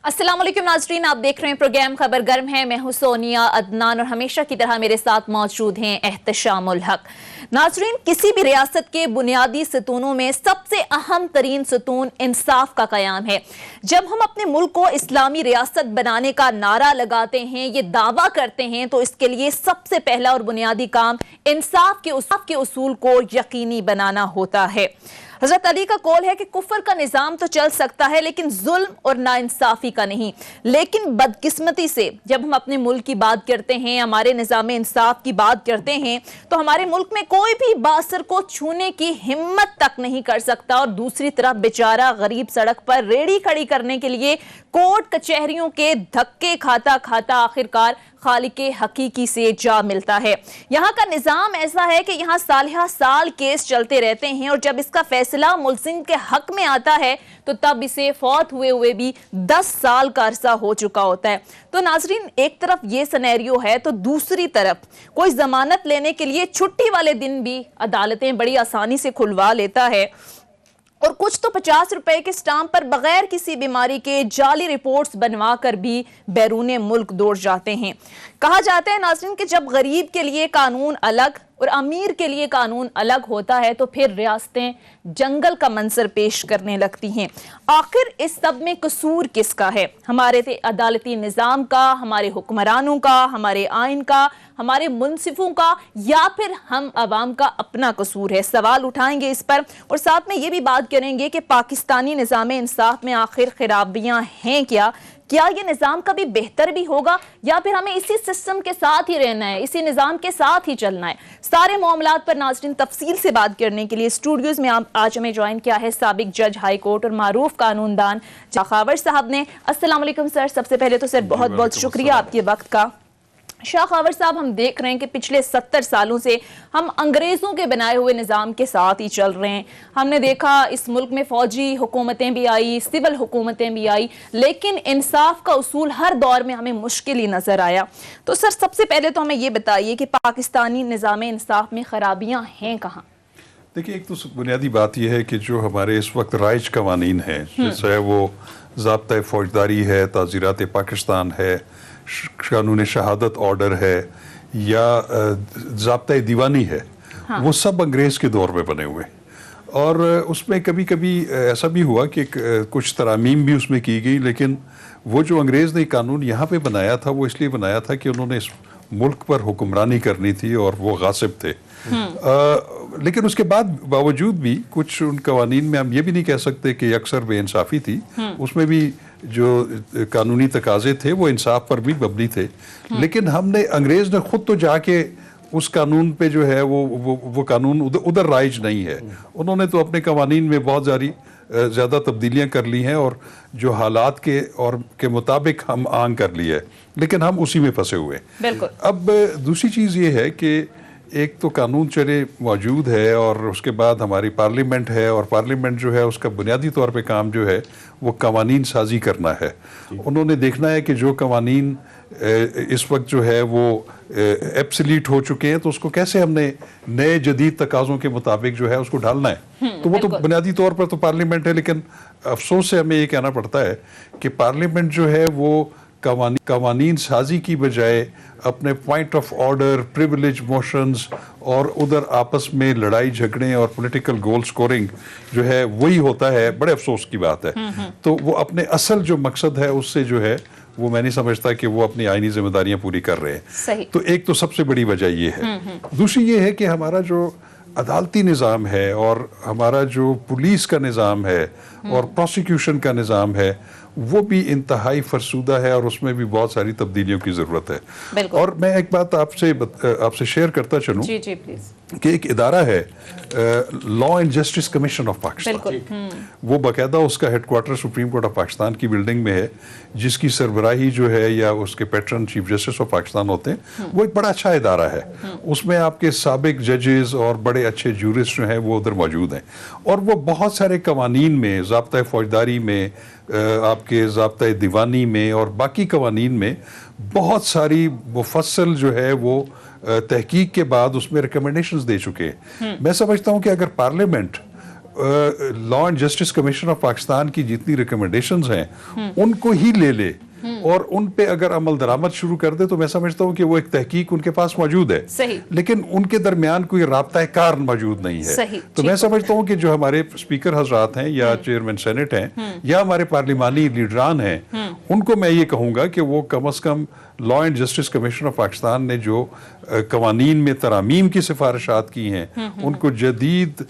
अस्सलाम वालेकुम नाजरीन, आप देख रहे हैं प्रोग्राम खबर गर्म है। मैं हूं सोनिया अदनान और हमेशा की तरह मेरे साथ मौजूद हैं एहतशामुल हक। नाजरीन, किसी भी रियासत के बुनियादी सतूनों में सबसे अहम तरीन सतून इंसाफ का कयाम है। जब हम अपने मुल्क को इस्लामी रियासत बनाने का नारा लगाते हैं, ये दावा करते हैं, तो इसके लिए सबसे पहला और बुनियादी काम इंसाफ के उसूल को यकीनी बनाना होता है। हजरत अली का कौल है कि कुफर का निजाम तो चल सकता है लेकिन जुल्म और नाइंसाफी का नहीं। लेकिन बदकिस्मती से जब हम अपने मुल्क की बात करते हैं, हमारे निजाम इंसाफ की बात करते हैं, तो हमारे मुल्क में कोई भी बासर को छूने की हिम्मत तक नहीं कर सकता और दूसरी तरफ बेचारा गरीब सड़क पर रेड़ी खड़ी करने के लिए कोर्ट कचहरियों के धक्के खाता खाता आखिरकार खालिके हकीकी से जा मिलता है। यहाँ का निजाम ऐसा है कि यहाँ साल केस चलते रहते हैं और जब इसका फैसला मुल्जिम के हक में आता है तो तब इसे फौत हुए भी 10 साल का अरसा हो चुका होता है। तो नाजरीन, एक तरफ ये सिनेरियो है तो दूसरी तरफ कोई जमानत लेने के लिए छुट्टी वाले दिन भी अदालतें बड़ी आसानी से खुलवा लेता है और कुछ तो 50 रुपए के स्टाम्प पर बगैर किसी बीमारी के जाली रिपोर्ट्स बनवा कर भी बैरूने मुल्क दौड़ जाते हैं। कहा जाता है नाज़रीन कि जब गरीब के लिए कानून अलग और अमीर के लिए कानून अलग होता है तो फिर रियासतें जंगल का मंजर पेश करने लगती हैं। आखिर इस सब में कसूर किसका है? हमारे अदालती निज़ाम का, हमारे हुक्मरानों का, हमारे आइन का, हमारे मुंसिफों का, या फिर हम अवाम का अपना कसूर है? सवाल उठाएंगे इस पर और साथ में ये भी बात करेंगे कि पाकिस्तानी निज़ाम इंसाफ में आखिर खराबियां हैं क्या ये निज़ाम कभी बेहतर भी होगा या फिर हमें इसी सिस्टम के साथ ही रहना है, इसी निज़ाम के साथ ही चलना है? सारे मामलात पर नाज़रीन तफसील से बात करने के लिए स्टूडियोज में आज हमें ज्वाइन किया है साबिक जज हाई कोर्ट और मारूफ कानूनदान शाखावर साहब ने। अस्सलाम वालेकुम सर। सबसे पहले तो सर बहुत बहुत शुक्रिया आपके वक्त का। शाह खावर साहब, हम देख रहे हैं कि पिछले 70 सालों से हम अंग्रेज़ों के बनाए हुए निज़ाम के साथ ही चल रहे हैं। हमने देखा इस मुल्क में फ़ौजी हुकूमतें भी आई, सिविल हुकूमतें भी आई, लेकिन इंसाफ का उसूल हर दौर में हमें मुश्किल ही नज़र आया। तो सर, सबसे पहले तो हमें ये बताइए कि पाकिस्तानी निज़ाम इंसाफ में ख़राबियाँ हैं कहाँ? देखिए, एक तो बुनियादी बात यह है कि जो हमारे इस वक्त राइज कवानीन हैं, जैसे वो ज़ाब्ता फौजदारी है, ताज़ीरात पाकिस्तान है, कानून शहादत ऑर्डर है या ज़ाब्ता दीवानी है, हाँ। वो सब अंग्रेज़ के दौर में बने हुए और उसमें कभी कभी ऐसा भी हुआ कि कुछ तरामीम भी उसमें की गई, लेकिन वो जो अंग्रेज़ ने कानून यहाँ पे बनाया था वो इसलिए बनाया था कि उन्होंने इस मुल्क पर हुक्मरानी करनी थी और वो गासिब थे। लेकिन उसके बावजूद भी कुछ उन कवानीन में हम ये भी नहीं कह सकते कि अक्सर बेइंसाफ़ी थी। उसमें भी जो कानूनी तकाजे थे वो इंसाफ पर भी मबनी थे। लेकिन हमने अंग्रेज़ ने खुद तो जाके उस कानून पे जो है वो कानून उधर राइज नहीं है। उन्होंने तो अपने कवानीन में बहुत ज़्यादा तब्दीलियां कर ली हैं और जो हालात के मुताबिक हम आंग कर ली है, लेकिन हम उसी में फंसे हुए। अब दूसरी चीज़ ये है कि एक तो कानून चले मौजूद है और उसके बाद हमारी पार्लियामेंट है और पार्लियामेंट जो है उसका बुनियादी तौर पे काम जो है वो कवानीन साजी करना है। उन्होंने देखना है कि जो कवानीन इस वक्त जो है वो एब्सोल्यूट हो चुके हैं तो उसको कैसे हमने नए जदीद तकाज़ों के मुताबिक जो है उसको ढालना है। तो वो तो बुनियादी तौर पर तो पार्लियामेंट है, लेकिन अफसोस से हमें ये कहना पड़ता है कि पार्लियामेंट जो है वो कवानीन साजी की बजाय अपने point of order, privilege motions और उधर आपस में लड़ाई झगड़े और पॉलिटिकल गोल स्कोरिंग जो है वही होता है। बड़े अफसोस की बात है। तो वो अपने असल जो मकसद है उससे जो है वो मैं नहीं समझता कि वो अपनी आईनी जिम्मेदारियां पूरी कर रहे हैं। तो एक तो सबसे बड़ी वजह ये है। दूसरी ये है कि हमारा जो अदालती निज़ाम है और हमारा जो पुलिस का निज़ाम है और प्रोसिक्यूशन का निज़ाम है वो भी इंतहाई फरसूदा है और उसमें भी बहुत सारी तब्दीलियों की ज़रूरत है। और मैं एक बात आपसे शेयर करता चलूँ कि एक इदारा है law and justice commission of Pakistan. वो बाकायदा उसका headquarter supreme court of Pakistan की बिल्डिंग में है, जिसकी सरबराही जो है या उसके pattern chief justice of Pakistan होते हैं। वो एक बड़ा अच्छा इदारा है। उसमें आपके साबिक जजेस और बड़े अच्छे जूरिस्ट जो हैं वो उधर मौजूद हैं और वो बहुत सारे कवानीन में, ज़ाब्ता फौजदारी में, आपके ज़ाब्ता दीवानी में और बाकी कवानीन में बहुत सारी मुफस्सल जो है वो तहकीक के बाद उसमें रिकमेंडेशंस दे चुके हैं। मैं समझता हूँ कि अगर parliament law and justice commission of Pakistan की जितनी रिकमेंडेशंस हैं उनको ही ले ले और उन पे अगर अमल दरामद शुरू कर दे तो मैं समझता हूँ कि वो एक तहकीक उनके पास मौजूद है, सही, लेकिन उनके दरमियान कोई राब्ता कार मौजूद नहीं है। सही, तो मैं समझता हूँ कि जो हमारे स्पीकर हजरात हैं या चेयरमैन सेनेट हैं या हमारे पार्लिमानी लीडरान हैं, उनको मैं ये कहूँगा कि वो कम अज़ कम law and justice commission of Pakistan ने जो कवानीन में तरामीम की सिफारिशात की हैं उनको जदीद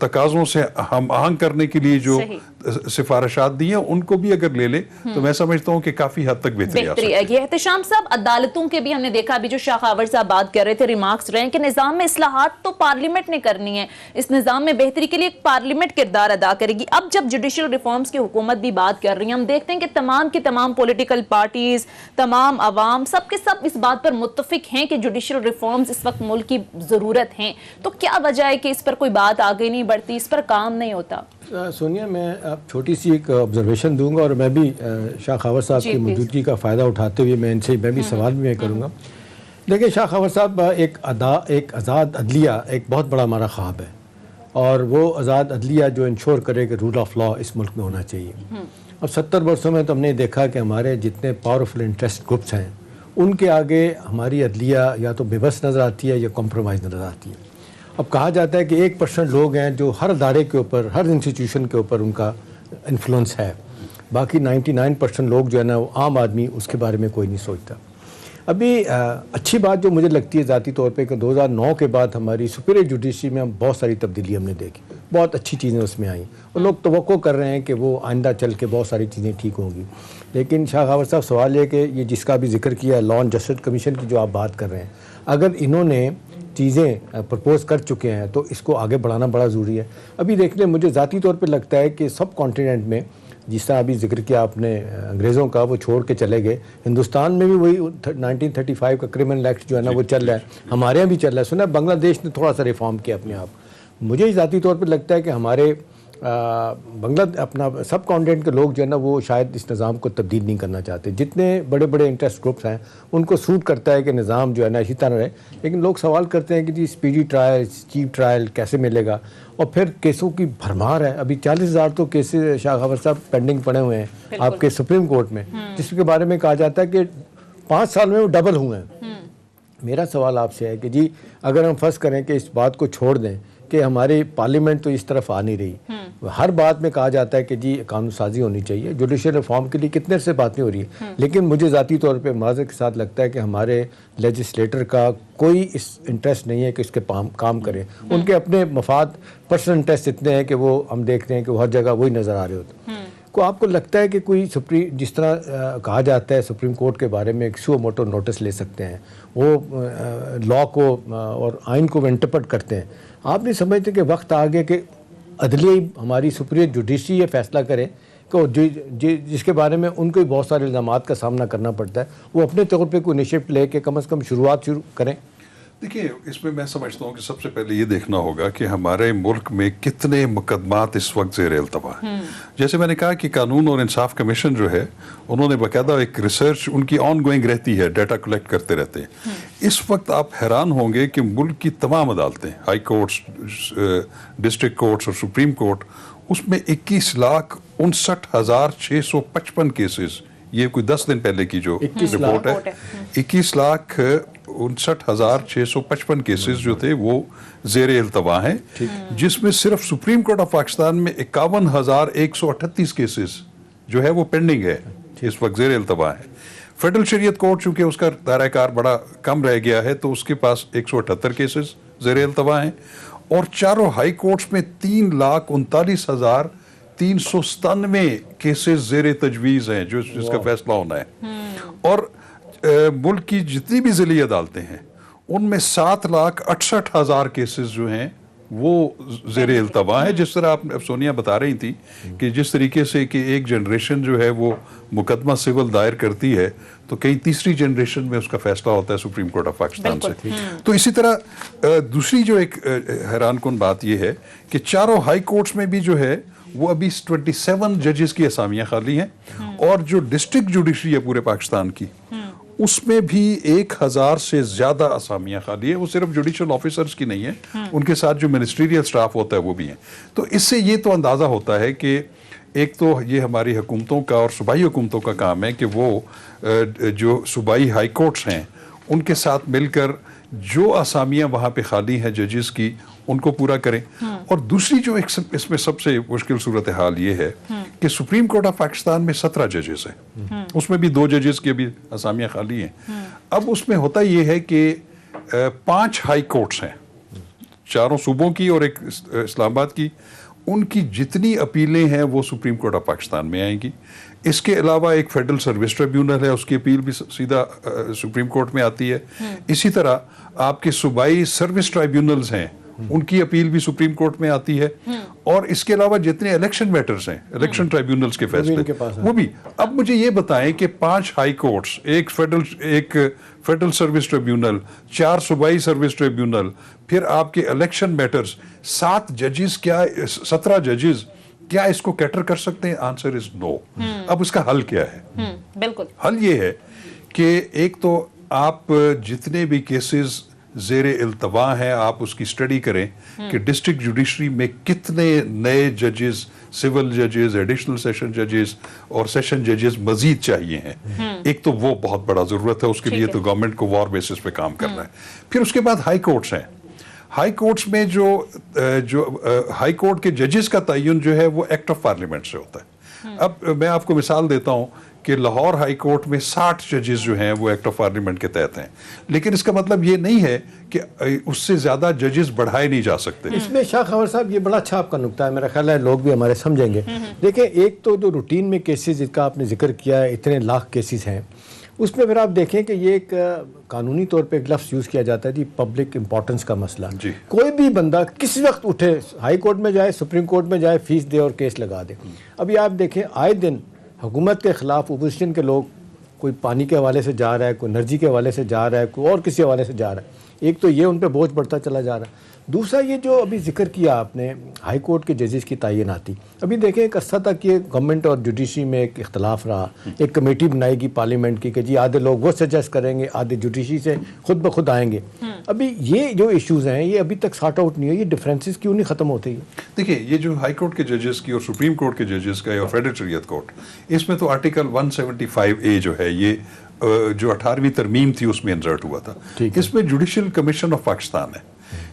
तकाज़ों से हम आहंग करने के लिए जो सिफारिशात दी हैं उनको भी अगर ले ले तो मैं समझता हूँ कि काफ़ी हद तक बेहतरी आ सकती है। ये एहतशाम साहब, अदालतों के भी हमने देखा, अभी जो शाह खावर साहब बात कर रहे थे, रिमार्क्स रहे हैं कि निज़ाम में इस्लाहात तो पार्लियामेंट ने करनी है, इस निज़ाम में बेहतरी के लिए एक पार्लियामेंट किरदार अदा करेगी। अब जब जुडिशल रिफॉर्म्स की हुकूमत भी बात कर रही है, हम देखते हैं कि तमाम की तमाम पॉलिटिकल पार्टीज, तमाम अवाम, सब के सब इस बात पर मुत्तफिक हैं कि जुडिशल रिफॉर्म्स इस वक्त मुल्क की ज़रूरत हैं। तो क्या वजह है कि इस पर कोई बात आगे नहीं बढ़ती, इस पर काम नहीं होता? सोनिया, मैं अब छोटी सी एक ऑब्जर्वेशन दूंगा और मैं भी शाह खावर साहब की मौजूदगी का फ़ायदा उठाते हुए मैं भी सवाल भी मैं करूँगा। देखिए, शाह खावर साहब एक आज़ाद अदलिया एक बहुत बड़ा हमारा ख्वाब है और वो आज़ाद अदलिया जो इंश्योर करे कि रूल ऑफ लॉ इस मुल्क में होना चाहिए। अब 70 वर्षों में तो हमने देखा कि हमारे जितने पावरफुल इंटरेस्ट ग्रुप्स हैं उनके आगे हमारी अदलिया या तो बेबस नज़र आती है या कॉम्प्रोमाइज़ नज़र आती है। अब कहा जाता है कि 1% लोग हैं जो हर अदारे के ऊपर, हर इंस्टीट्यूशन के ऊपर उनका इन्फ्लुएंस है, बाकी 99% लोग जो है ना वो आम आदमी उसके बारे में कोई नहीं सोचता। अभी अच्छी बात जो मुझे लगती है ज़ाती तौर पे कि 2009 के बाद हमारी सुपीरियर जुडिशरी में हम बहुत सारी तब्दीली हमने देखी, बहुत अच्छी चीज़ें उसमें आई और लोग तवक्को कर रहे हैं कि वो आइंदा चल के बहुत सारी चीज़ें ठीक होंगी। लेकिन शाह खावर साहब, सवाल ये कि ये जिसका भी जिक्र किया लॉ एंड जस्टिस कमीशन की जो आप बात कर रहे हैं, अगर इन्होंने चीज़ें प्रपोज कर चुके हैं तो इसको आगे बढ़ाना बड़ा ज़रूरी है। अभी देखने मुझे ज़ाती तौर पे लगता है कि सब कॉन्टिनेंट में, जिस तरह अभी जिक्र किया आपने अंग्रेज़ों का, वो छोड़ के चले गए, हिंदुस्तान में भी वही 1935 का क्रिमिनल एक्ट जो है ना वो चल रहा है, हमारे यहाँ भी चल रहा है। सुना बांग्लादेश ने थोड़ा सा रिफॉर्म किया अपने आप। मुझे ज़ाती तौर पर लगता है कि हमारे अपना सब कॉन्टिनेंट के लोग जो है ना वो शायद इस निज़ाम को तब्दील नहीं करना चाहते। जितने बड़े बड़े इंटरेस्ट ग्रुप्स हैं उनको सूट करता है कि निज़ाम जो है ना इसी तरह रहे, लेकिन लोग सवाल करते हैं कि जी स्पीडी ट्रायल, चीफ ट्रायल कैसे मिलेगा, और फिर केसों की भरमार है। अभी 40,000 तो केसेस शाह खावर साहब पेंडिंग पड़े हुए हैं आपके सुप्रीम कोर्ट में, जिसके बारे में कहा जाता है कि 5 साल में वो डबल हुए हैं। मेरा सवाल आपसे है कि जी अगर हम फर्ज करें कि इस बात को छोड़ दें कि हमारी पार्लियामेंट तो इस तरफ आ नहीं रही, हर बात में कहा जाता है कि जी कानून साजी होनी चाहिए, जुडिशल रिफॉर्म के लिए कितने से बातें हो रही है, लेकिन मुझे ज़ाती तौर पे माज़रत के साथ लगता है कि हमारे लेजिस्लेटर का कोई इस इंटरेस्ट नहीं है कि इसके काम करें। उनके अपने मफाद, पर्सनल इंटरेस्ट इतने हैं कि वो हम देखते हैं कि वो हर जगह वही नज़र आ रहे होते हैं। को आपको लगता है कि कोई जिस तरह कहा जाता है सुप्रीम कोर्ट के बारे में एक सुओ मोटो नोटिस ले सकते हैं, वो लॉ को और आइन को इंटरप्रेट करते हैं, आप नहीं समझते कि वक्त आ गया कि अदलिया हमारी सुपीरियर जुडिशरी ये फैसला करे कि जिसके बारे में उनको भी बहुत सारे इल्ज़ामात का सामना करना पड़ता है, वो अपने तौर पे कोई इनिशिएटिव लेके कम से कम शुरुआत शुरू करें? देखिए, इसमें मैं समझता हूँ कि सबसे पहले ये देखना होगा कि हमारे मुल्क में कितने मुकदमात इस वक्त ज़ेर इल्तवा हैं। जैसे मैंने कहा कि कानून और इंसाफ कमीशन जो है उन्होंने बाकायदा एक रिसर्च उनकी ऑन गोइंग रहती है, डाटा कलेक्ट करते रहते हैं। इस वक्त आप हैरान होंगे कि मुल्क की तमाम अदालतें, हाई कोर्ट्स, डिस्ट्रिक्ट कोर्ट्स और सुप्रीम कोर्ट, उसमें 21,59,655 केसेस, ये कोई 10 दिन पहले की जो रिपोर्ट है, 21,59,655 केसेस जो थे वो ज़ेर इल्तवा हैं, जिसमें सिर्फ सुप्रीम कोर्ट ऑफ पाकिस्तान में 51,138 केसेस जो है वो पेंडिंग है, इस वक्त ज़ेर इल्तवा है। फेडरल शरीयत कोर्ट चूंकि उसका दायरा-ए-कार बड़ा कम रह गया है तो उसके पास 178 केसेस ज़ेर इल्तवा हैं, और चारों हाई कोर्ट्स में 3,39,397 केसेस ज़ेर तजवीज़ हैं जिसका फैसला होना है। और मुल्क की जितनी भी ज़िली अदालतें हैं उनमें 7,68,000 केसेस जो हैं वो ज़ेर इल्तवा है। जिस तरह आप सोनिया बता रही थी कि जिस तरीके से कि एक जनरेशन जो है वो मुकदमा सिविल दायर करती है तो कई तीसरी जनरेशन में उसका फैसला होता है सुप्रीम कोर्ट ऑफ पाकिस्तान से। तो इसी तरह दूसरी जो एक हैरानकुन बात ये है कि चारों हाई कोर्ट्स में भी जो है वो अभी 27 जजेस की असामियाँ खाली हैं, और जो डिस्ट्रिक्ट जुडिशरी है पूरे पाकिस्तान की उसमें भी 1000 से ज़्यादा असामियाँ खाली है। वो सिर्फ जुडिशल ऑफिसर्स की नहीं है, उनके साथ जो मिनिस्ट्रियल स्टाफ होता है वो भी है। तो इससे ये तो अंदाज़ा होता है कि एक तो ये हमारी हुकूमतों का और सूबाई हुकूमतों का काम है कि वो जो सूबाई हाई कोर्ट्स हैं उनके साथ मिलकर जो असामियाँ वहाँ पे खाली हैं जजेस की उनको पूरा करें। और दूसरी जो एक इसमें सबसे मुश्किल सूरत हाल ये है कि सुप्रीम कोर्ट ऑफ पाकिस्तान में 17 जजेस हैं, उसमें भी 2 जजेस की अभी असामियाँ खाली हैं। अब उसमें होता ये है कि 5 हाई कोर्ट्स हैं, 4 सूबों की और एक इस्लामाबाद की। उनकी जितनी अपीलें हैं वो सुप्रीम कोर्ट ऑफ पाकिस्तान में आएंगी। इसके अलावा एक फेडरल सर्विस ट्रिब्यूनल है, उसकी अपील भी सीधा सुप्रीम कोर्ट में आती है। इसी तरह आपके सूबाई सर्विस ट्राइब्यूनल्स हैं, उनकी अपील भी सुप्रीम कोर्ट में आती है। और इसके अलावा जितने इलेक्शन मैटर्स हैं, इलेक्शन ट्राइब्यूनल्स के फैसले वो भी। अब मुझे ये बताएं कि 5 हाई कोर्ट्स, एक फेडरल सर्विस ट्रिब्यूनल, 4 सूबाई सर्विस ट्रिब्यूनल, फिर आपके इलेक्शन मैटर्स, 7 जजेस, क्या 17 जजेस क्या इसको कैटर कर सकते हैं? Answer is no. अब इसका हल क्या है? बिल्कुल हल ये है कि एक तो आप जितने भी केसेस ज़ेरे इल्तवा हैं आप उसकी स्टडी करें कि डिस्ट्रिक्ट जुडिशरी में कितने नए जजेस, सिविल जजेस, एडिशनल सेशन जजेस और सेशन जजेस मजीद चाहिए हैं। एक तो वो बहुत बड़ा ज़रूरत है, उसके लिए तो गवर्नमेंट को वॉर बेसिस पे काम करना है। फिर उसके बाद हाई कोर्ट्स हैं। हाई कोर्ट्स में जो हाई कोर्ट के जजेस का तयन जो है वो एक्ट ऑफ पार्लियामेंट से होता है। अब मैं आपको मिसाल देता हूँ कि लाहौर हाई कोर्ट में 60 जजेस जो हैं वो एक्ट ऑफ पार्लियामेंट के तहत हैं, लेकिन इसका मतलब ये नहीं है कि उससे ज़्यादा जजेस बढ़ाए नहीं जा सकते। इसमें शाह खबर साहब ये बड़ा अच्छा आपका नुक्ता है, मेरा ख्याल है लोग भी हमारे समझेंगे। देखिए, एक तो जो रूटीन में केसेस जिसका आपने जिक्र किया है, इतने लाख केसेस हैं, उसमें फिर आप देखें कि ये एक कानूनी तौर पे एक लफ्ज़ यूज़ किया जाता है जी, पब्लिक इंपॉर्टेंस का मसला। कोई भी बंदा किसी वक्त उठे, हाई कोर्ट में जाए, सुप्रीम कोर्ट में जाए, फीस दे और केस लगा दे। अभी आप देखें, आए दिन हुकूमत के ख़िलाफ़ अपोजिशन के लोग, कोई पानी के हवाले से जा रहा है, कोई एनर्जी के हवाले से जा रहा है, कोई और किसी हवाले से जा रहा है। एक तो ये उन पर बोझ बढ़ता चला जा रहा है। दूसरा, ये जो अभी जिक्र किया आपने हाई कोर्ट के जजेस की तैनाती, अभी देखें एक अर्सा तक ये गवर्नमेंट और जुडिशरी में एक इख्तलाफ रहा। एक कमेटी बनाएगी पार्लियामेंट की कि जी आधे लोग वो सजेस्ट करेंगे, आधे जुडिशरी से खुद ब खुद आएंगे। अभी ये जो इश्यूज़ हैं ये अभी तक सॉर्ट आउट नहीं है। ये डिफरेंसेस क्यों नहीं ख़त्म होते? देखिए, ये जो हाई कोर्ट के जजेस की और सुप्रीम कोर्ट के जजेस का और फेडरल शरीयत कोर्ट, इसमें तो आर्टिकल 175A जो है ये जो 18वीं तरमीम थी उसमें इंसर्ट हुआ था। इसमें जुडिशल कमीशन ऑफ पाकिस्तान है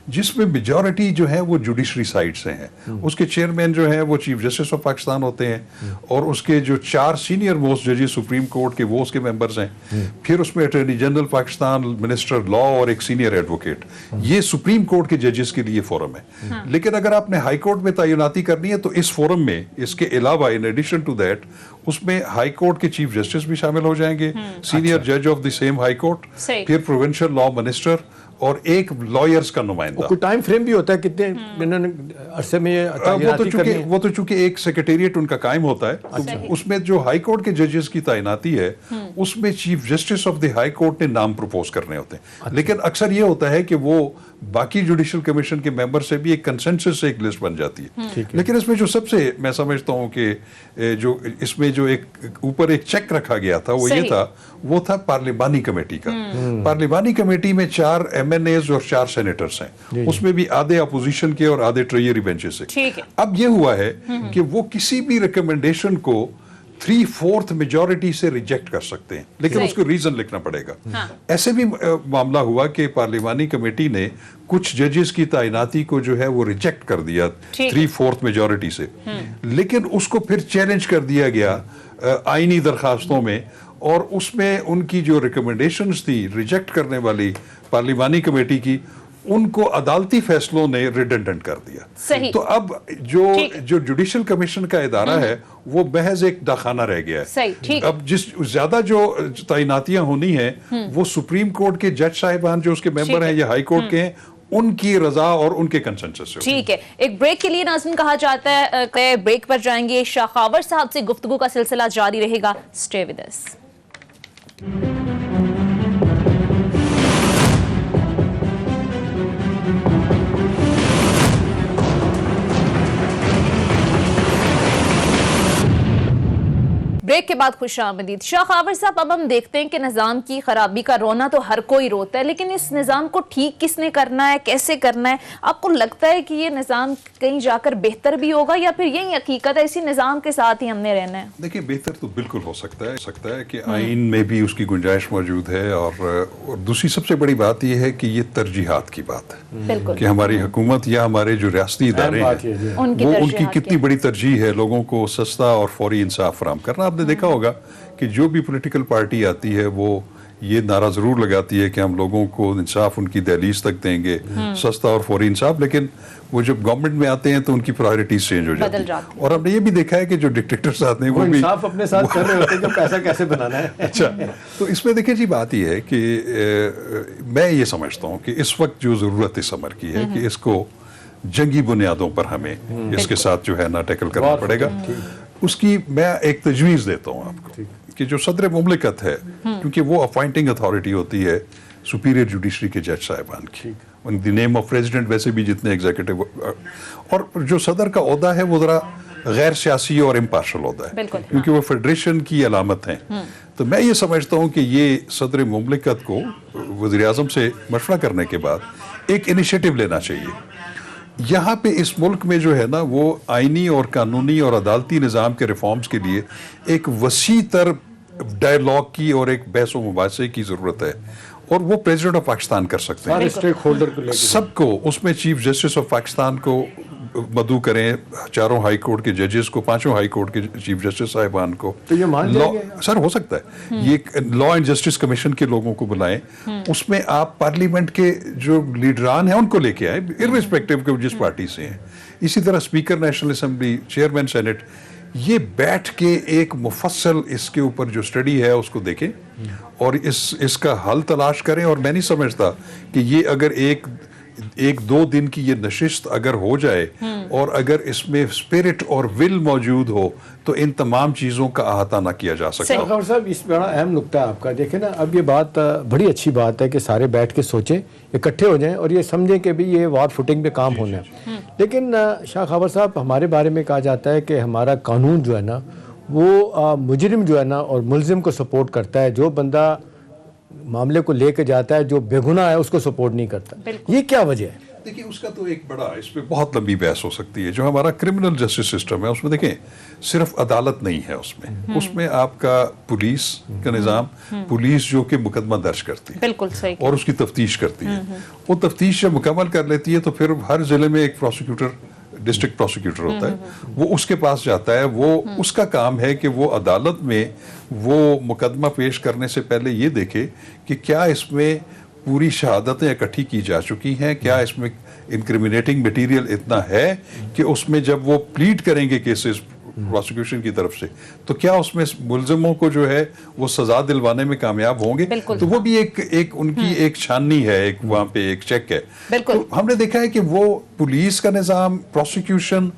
जिसमें मेजॉरिटी जो है वो जुडिशरी साइड से है। उसके चेयरमैन जो है वो चीफ जस्टिस ऑफ पाकिस्तान होते हैं और उसके जो 4 सीनियर मोस्ट जजेस सुप्रीम कोर्ट के वो उसके मेंबर्स हैं। फिर उसमें attorney general Pakistan, minister law और एक सीनियर एडवोकेट। ये सुप्रीम कोर्ट के जजेस के लिए फोरम है। लेकिन अगर आपने हाई कोर्ट में तैनाती करनी है तो इस फोरम में इसके अलावा इन एडिशन टू दैट उसमें हाई कोर्ट के चीफ जस्टिस भी शामिल हो जाएंगे, सीनियर जज of the same high court, फिर प्रोविंशियल लॉ मिनिस्टर और एक लॉयर्स का नुमाइंदा। कोई टाइम फ्रेम भी होता है कितने इन्होंने अरसे में ये वो तो चूंकि एक सेक्रेटेरिएट उनका कायम होता है। तो उसमें जो हाई कोर्ट के जजेस की तैनाती है उसमें chief justice of the high court ने नाम प्रपोज करने होते हैं। लेकिन अक्सर ये होता है कि वो बाकी जुडिशल कमीशन के मेंबर से भी एक कंसेंसस से एक लिस्ट बन जाती है। लेकिन इसमें जो सबसे मैं समझता हूँ कि जो इसमें जो एक ऊपर एक चेक रखा गया था वो था पार्लिमानी कमेटी का। पार्लिमानी कमेटी में 4 MNAs और 4 सेनेटर्स हैं, उसमें भी आधे अपोजिशन के और आधे ट्रेजरी बेंचेस से। अब ये हुआ है कि वो किसी भी रिकमेंडेशन को 3/4 मेजॉरिटी से रिजेक्ट कर सकते हैं, लेकिन उसको रीजन लिखना पड़ेगा। ऐसे भी मामला हुआ कि पार्लिमानी कमेटी ने कुछ जजेस की तैनाती को जो है वो रिजेक्ट कर दिया 3/4 मेजॉरिटी से, लेकिन उसको फिर चैलेंज कर दिया गया आईनी दरखास्तों में और उसमें उनकी जो रिकमेंडेशंस थी रिजेक्ट करने वाली पार्लिमानी कमेटी की, उनको अदालती फैसलों ने रिडंडेंट कर दिया। तो अब जो जुडिशल कमीशन का इदारा है वो महज एक डाखाना रह गया है। अब जिस ज्यादा जो तैनातियां होनी है वो सुप्रीम कोर्ट के जज साहिबान जो उसके मेंबर हैं या हाई कोर्ट के हैं, उनकी रजा और उनके कंसेंसस से। ठीक है, एक ब्रेक के लिए नाज़रीन कहा जाता है, ब्रेक पर जाएंगे। शाह खावर साहब से गुफ्तगू का सिलसिला जारी रहेगा। Stay with us. بریک کے بعد خوش آمدید شاہ خاور صاحب. اب ہم دیکھتے ہیں کہ نظام کی خرابی کا رونا تو ہر کوئی روتا ہے, لیکن اس نظام کو ٹھیک کس نے کرنا ہے, کیسے کرنا ہے؟ آپ کو لگتا ہے کہ یہ نظام کہیں جا کر بہتر بھی ہوگا یا پھر یہی حقیقت ہے اسی نظام کے ساتھ ہی ہم نے رہنا ہے؟ دیکھیں بہتر تو بالکل ہو سکتا ہے کہ آئین میں بھی اس کی گنجائش موجود ہے, اور دوسری سب سے بڑی بات یہ ہے کہ یہ ترجیحات کی بات ہے کہ ہماری حکومت یا ہمارے جو ریاستی ادارے ہیں وہ ان کی کتنی بڑی ترجیح ہے لوگوں کو سستا اور فوری انصاف فراہم کرنا. آپ نے دیکھا ہوگا کہ جو بھی پولیٹیکل پارٹی آتی ہے وہ یہ نعرہ ضرور لگاتی ہے کہ ہم لوگوں کو انصاف ان کی دہلیز تک دیں گے, سستا اور فوری انصاف, لیکن وہ جب گورنمنٹ میں آتے ہیں تو ان کی پرائرٹیز چینج ہو جاتی ہیں. اور ہم نے یہ بھی دیکھا ہے کہ جو ڈکٹیٹرز آتے ہیں وہ بھی انصاف اپنے ساتھ کر رہے ہوتے ہیں کہ پیسہ کیسے بنانا ہے. اچھا, تو اس میں دیکھیں جی بات یہ ہے کہ میں یہ سمجھتا ہوں کہ اس وقت جو ضرورت اس عمر کی ہے کہ اس کو جنگی بنیادوں پر ہمیں اس کے ساتھ جو ہے نا ٹیکل کرنا پڑے گا. اس کی میں ایک تجویز دیتا ہوں آپ کو کہ جو صدر مملکت ہے, کیونکہ وہ اپوائنٹنگ اتھارٹی ہوتی ہے سپیریئر جوڈیشری کے جج صاحبان کی, ان دی نیم آف پریزیڈنٹ ویسے بھی جتنے ایگزیکٹو, اور جو صدر کا عہدہ ہے وہ ذرا غیر سیاسی اور امپارشل عہدہ ہے کیونکہ وہ فیڈریشن کی علامت ہیں. تو میں یہ سمجھتا ہوں کہ یہ صدر مملکت کو وزیر اعظم سے مشورہ کرنے کے بعد ایک انیشیٹو لینا چاہیے. یہاں پہ اس ملک میں جو ہے نا وہ آئینی اور قانونی اور عدالتی نظام کے ریفارمز کے لیے ایک وسیع تر ڈائیلاگ کی اور ایک بحث و مباحثے کی ضرورت ہے, اور وہ پریزیڈنٹ آف پاکستان کر سکتے ہیں. اسٹیک ہولڈر کو سب کو, اس میں چیف جسٹس آف پاکستان کو مدعو کریں, چاروں ہائی کورٹ کے ججز کو, پانچوں ہائی کورٹ کے چیف جسٹس صاحبان کو. تو یہ مان لیں گے سر ہو سکتا ہے یہ لا اینڈ جسٹس کمیشن کے لوگوں کو بلائیں, اس میں آپ پارلیمنٹ کے جو لیڈران ہیں ان کو لے کے آئیں ارریسپیکٹو کہ جس پارٹی سے ہیں. اسی طرح speaker national assembly, chairman senate, یہ بیٹھ کے ایک مفصل اس کے اوپر جو اسٹڈی ہے اس کو دیکھیں اور اس کا حل تلاش کریں. اور میں نہیں سمجھتا کہ یہ اگر ایک دو دن کی یہ نشست اگر ہو جائے اور اگر اس میں اسپرٹ اور ول موجود ہو تو ان تمام چیزوں کا احاطہ نہ کیا جا سکتا. خاور صاحب اس بڑا اہم نقطہ ہے آپ کا. دیکھیں نا, اب یہ بات بڑی اچھی بات ہے کہ سارے بیٹھ کے سوچیں, اکٹھے ہو جائیں اور یہ سمجھیں کہ بھی یہ وار فوٹنگ پہ کام ہونا ہے. لیکن شاہ خاور صاحب ہمارے بارے میں کہا جاتا ہے کہ ہمارا قانون جو ہے نا وہ مجرم جو ہے نا اور ملزم کو سپورٹ کرتا ہے, جو بندہ معاملے کو لے کے جاتا ہے جو بے گناہ ہے اس کو سپورٹ نہیں کرتا. یہ کیا وجہ ہے؟ دیکھیں اس کا تو ایک بڑا, اس پہ بہت لمبی بحث ہو سکتی ہے. جو ہمارا کرمنل جسٹس سسٹم ہے اس میں دیکھیں صرف عدالت نہیں ہے, اس میں آپ کا پولیس کا نظام, پولیس جو کہ مقدمہ درج کرتی ہے بالکل صحیح, اور اس کی تفتیش کرتی ہے. وہ تفتیش جب مکمل کر لیتی ہے تو پھر ہر ضلع میں ایک پروسیکیوٹر, ڈسٹرکٹ پروسیکیوٹر ہوتا ہے, وہ اس کے پاس جاتا ہے. وہ اس کا کام ہے کہ وہ عدالت میں وہ مقدمہ پیش کرنے سے پہلے یہ دیکھے کہ کیا اس میں پوری شہادتیں اکٹھی کی جا چکی ہیں, کیا اس میں انکریمنیٹنگ مٹیریل اتنا ہے کہ اس میں جب وہ پلیڈ کریں گے کیسز پروسیکیوشن کی طرف سے تو کیا اس میں ملزموں کو جو ہے وہ سزا دلوانے میں کامیاب ہوں گے. تو وہ بھی ایک ان کی ایک چھاننی ہے, ایک وہاں پہ ایک چیک ہے. تو ہم نے دیکھا ہے کہ وہ پولیس کا نظام, پروسیکیوشن,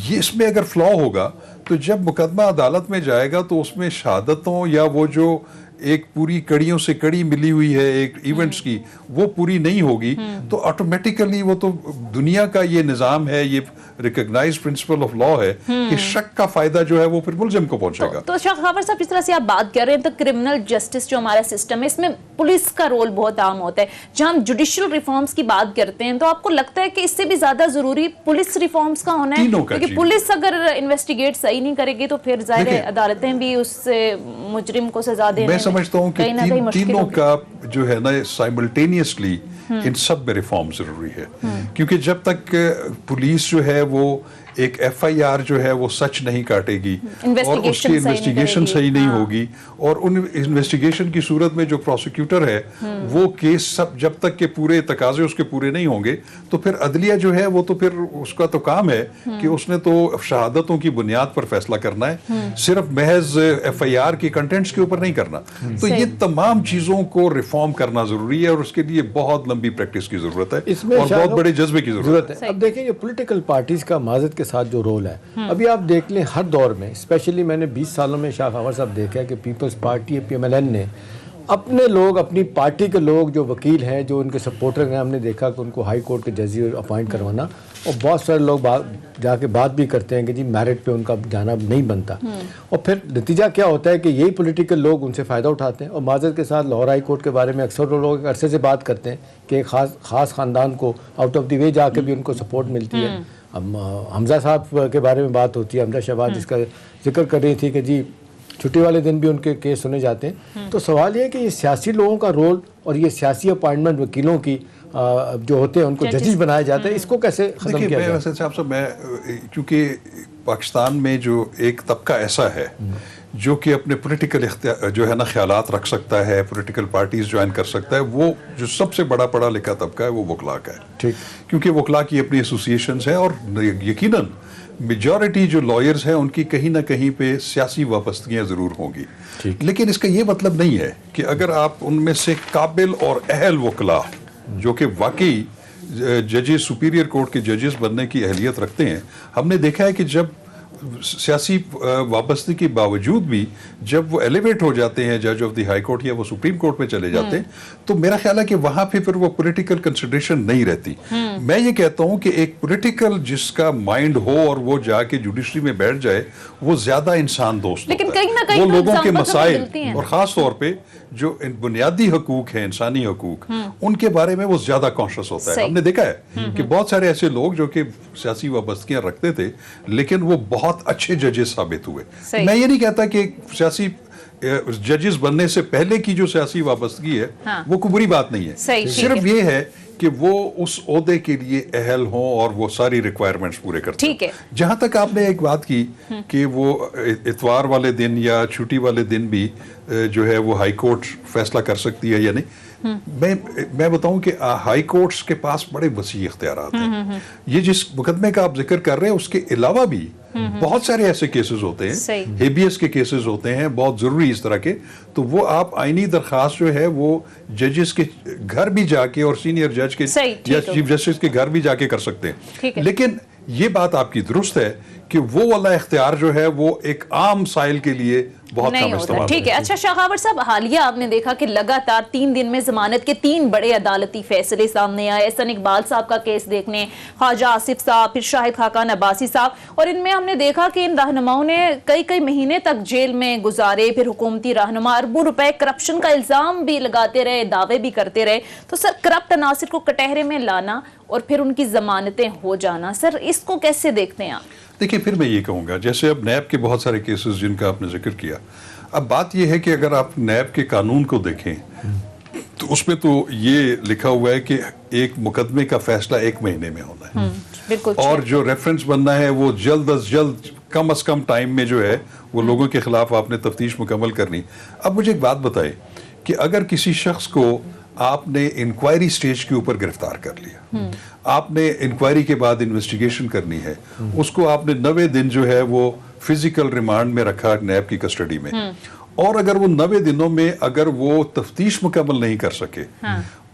یہ اس میں اگر فلا ہوگا تو جب مقدمہ عدالت میں جائے گا تو اس میں شہادتوں یا وہ جو ایک پوری کڑیوں سے کڑی ملی ہوئی ہے ایک ایونٹس کی وہ پوری نہیں ہوگی تو آٹومیٹیکلی وہ تو دنیا کا یہ نظام ہے, یہ ریکگنائز پرنسپل آف لا ہے کہ شک کا فائدہ جو ہے وہ پھر ملزم کو پہنچے گا. تو شاہ خاور صاحب جس طرح سے آپ بات کر رہے ہیں تو کرمنل جسٹس جو ہمارا سسٹم ہے اس میں پولیس کا رول بہت اہم ہوتا ہے. جہاں ہم جوڈیشل ریفارمز کی بات کرتے ہیں تو آپ کو لگتا ہے کہ اس سے بھی زیادہ ضروری پولیس ریفارمز کا ہونا ہے, کیونکہ پولیس اگر انویسٹیگیٹ صحیح نہیں کرے گی تو پھر ظاہر ہے عدالتیں بھی اس مجرم کو سزا دینے میں سمجھتا ہوں کہ تینوں کا جو ہے نا سائملٹینیسلی ان سب میں ریفارم ضروری ہے. کیونکہ جب تک پولیس جو ہے وہ ایک ایف آئی آر جو ہے وہ سچ نہیں کاٹے گی اور اس کی انویسٹیگیشن صحیح نہیں ہوگی, اور ان انویسٹیگیشن کی صورت میں جو پروسیکیوٹر ہے وہ کیس سب جب تک کہ پورے تقاضے اس کے پورے نہیں ہوں گے تو پھر عدلیہ جو ہے وہ تو پھر اس کا تو کام ہے کہ اس نے تو شہادتوں کی بنیاد پر فیصلہ کرنا ہے, صرف محض ایف آئی آر کی کنٹینٹس کے اوپر نہیں کرنا. تو یہ تمام چیزوں کو ریفارم کرنا ضروری ہے اور اس کے لیے بہت لمبی پریکٹس کی ضرورت ہے اور بہت بڑے جذبے کی ضرورت ہے. اب دیکھیں یہ پولیٹیکل پارٹیز کا معذرت کے ساتھ جو رول ہے, ابھی آپ دیکھ لیں ہر دور میں, اسپیشلی میں نے 20 سالوں میں شاہ خاور صاحب دیکھا ہے کہ Peoples Party P M L N نے اپنے لوگ, اپنی پارٹی کے لوگ جو وکیل ہیں, جو ان کے سپورٹر ہیں, ہم نے دیکھا کہ ان کو ہائی کورٹ کے ججی اپوائنٹ کروانا, اور بہت سارے لوگ جا کے بات بھی کرتے ہیں کہ جی میرٹ پہ ان کا جانا نہیں بنتا، اور پھر نتیجہ کیا ہوتا ہے کہ یہی پولیٹیکل لوگ ان سے فائدہ اٹھاتے ہیں. اور معذرت کے ساتھ لاہور ہائی کورٹ کے بارے میں اکثر لوگ ایک عرصے سے بات کرتے ہیں کہ ایک خاص خاندان کو آؤٹ آف دی وے جا کے بھی ان کو سپورٹ ملتی ہے. اب حمزہ صاحب کے بارے میں بات ہوتی ہے، حمزہ شہباز جس کا ذکر کر رہی تھی کہ جی چھٹی والے دن بھی ان کے کیس سنے جاتے ہیں. تو سوال یہ ہے کہ یہ سیاسی لوگوں کا رول اور یہ سیاسی اپائنٹمنٹ وکیلوں کی جو ہوتے ہیں ان کو ججز بنایا جاتا ہے، اس کو کیسے ختم کیا جائے؟ ویسے صاحب صاحب میں کیونکہ پاکستان میں جو ایک طبقہ ایسا ہے جو کہ اپنے پولیٹیکل جو ہے نا خیالات رکھ سکتا ہے، پولیٹیکل پارٹیز جوائن کر سکتا ہے، وہ جو سب سے بڑا پڑھا لکھا طبقہ ہے وہ وکلاء کا ہے. ٹھیک. کیونکہ وکلاء کی اپنی ایسوسیشنز ہیں، اور یقیناً میجورٹی جو لائرز ہیں ان کی کہیں نہ کہیں پہ سیاسی وابستگیاں ضرور ہوں گی. لیکن اس کا یہ مطلب نہیں ہے کہ اگر آپ ان میں سے قابل اور اہل وکلاء جو کہ واقعی ججز سپیریئر کورٹ کے ججز بننے کی اہلیت رکھتے ہیں، ہم نے دیکھا ہے کہ جب سیاسی وابستگی کے باوجود بھی جب وہ ایلیویٹ ہو جاتے ہیں جج آف دی ہائی کورٹ یا وہ سپریم کورٹ میں چلے جاتے ہیں، تو میرا خیال ہے کہ وہاں پھر وہ پولیٹیکل کنسیڈریشن نہیں رہتی. میں یہ کہتا ہوں کہ ایک پولیٹیکل جس کا مائنڈ ہو اور وہ جا کے جوڈیشری میں بیٹھ جائے، وہ زیادہ انسان دوست لیکن ہوتا ہے. کہیں نہ کہیں وہ لوگوں کے ہمیں مسائل ملتی ہیں. اور خاص طور پہ جو بنیادی حقوق ہیں، انسانی حقوق، ان کے بارے میں وہ زیادہ کانشیس ہوتا ہے. ہم نے دیکھا ہے کہ بہت سارے ایسے لوگ جو کہ سیاسی وابستگیاں رکھتے تھے لیکن وہ بہت اچھے ججز ثابت ہوئے. میں یہ نہیں کہتا کہ سیاسی ججز بننے سے پہلے کی جو سیاسی وابستگی ہے وہ کوئی بری بات نہیں ہے. صرف یہ ہے کہ وہ اس عہدے کے لیے اہل ہوں اور وہ ساری ریکوائرمنٹس پورے کرتے ہیں. جہاں تک آپ نے ایک بات کی کہ وہ اتوار والے دن یا چھٹی والے دن بھی جو ہے وہ ہائی کورٹ فیصلہ کر سکتی ہے یا نہیں، میں بتاؤں کہ ہائی کورٹس کے پاس بڑے وسیع اختیارات ہیں. یہ جس مقدمے کا آپ ذکر کر رہے ہیں اس کے علاوہ بھی بہت سارے ایسے کیسز ہوتے ہیں، ہیبیس کے کیسز ہوتے ہیں بہت ضروری اس طرح کے، تو وہ آپ آئینی درخواست جو ہے وہ ججز کے گھر بھی جا کے اور سینئر جج کے یا چیف جسٹس کے گھر بھی جا کے کر سکتے ہیں. لیکن یہ بات آپ کی درست ہے کہ وہ والا اختیار جو ہے وہ ایک عام سائل کے لیے بہت کم استعمال. ٹھیک ہے. اچھا شاہ خاور صاحب، حالیہ آپ نے دیکھا کہ لگاتار 3 دن میں ضمانت کے 3 بڑے عدالتی فیصلے سامنے آئے. احسن اقبال صاحب کا کیس دیکھنے، خواجہ آصف صاحب، پھر شاہد خاقان عباسی صاحب، اور ان میں ہم نے دیکھا کہ ان رہنماؤں نے کئی مہینے تک جیل میں گزارے. پھر حکومتی رہنما اربوں روپے کرپشن کا الزام بھی لگاتے رہے، دعوے بھی کرتے رہے. تو سر، کرپٹ عناصر کو کٹہرے میں لانا اور پھر ان کی ضمانتیں ہو جانا، سر اس کو کیسے دیکھتے ہیں آپ؟ دیکھیں، پھر میں یہ کہوں گا جیسے اب نیب کے بہت سارے کیسز جن کا آپ نے ذکر کیا، اب بات یہ ہے کہ اگر آپ نیب کے قانون کو دیکھیں تو اس میں تو یہ لکھا ہوا ہے کہ ایک مقدمے کا فیصلہ 1 مہینے میں ہونا ہے، اور جو ریفرنس بننا ہے وہ جلد از جلد کم از کم ٹائم میں جو ہے وہ لوگوں کے خلاف آپ نے تفتیش مکمل کرنی. اب مجھے ایک بات بتائیں کہ اگر کسی شخص کو آپ نے انکوائری سٹیج کے اوپر گرفتار کر لیا، آپ نے انکوائری کے بعد انویسٹیگیشن کرنی ہے، اس کو آپ نے 90 دن جو ہے وہ فزیکل ریمانڈ میں رکھا نیب کی کسٹڈی میں، اور اگر وہ 90 دنوں میں اگر وہ تفتیش مکمل نہیں کر سکے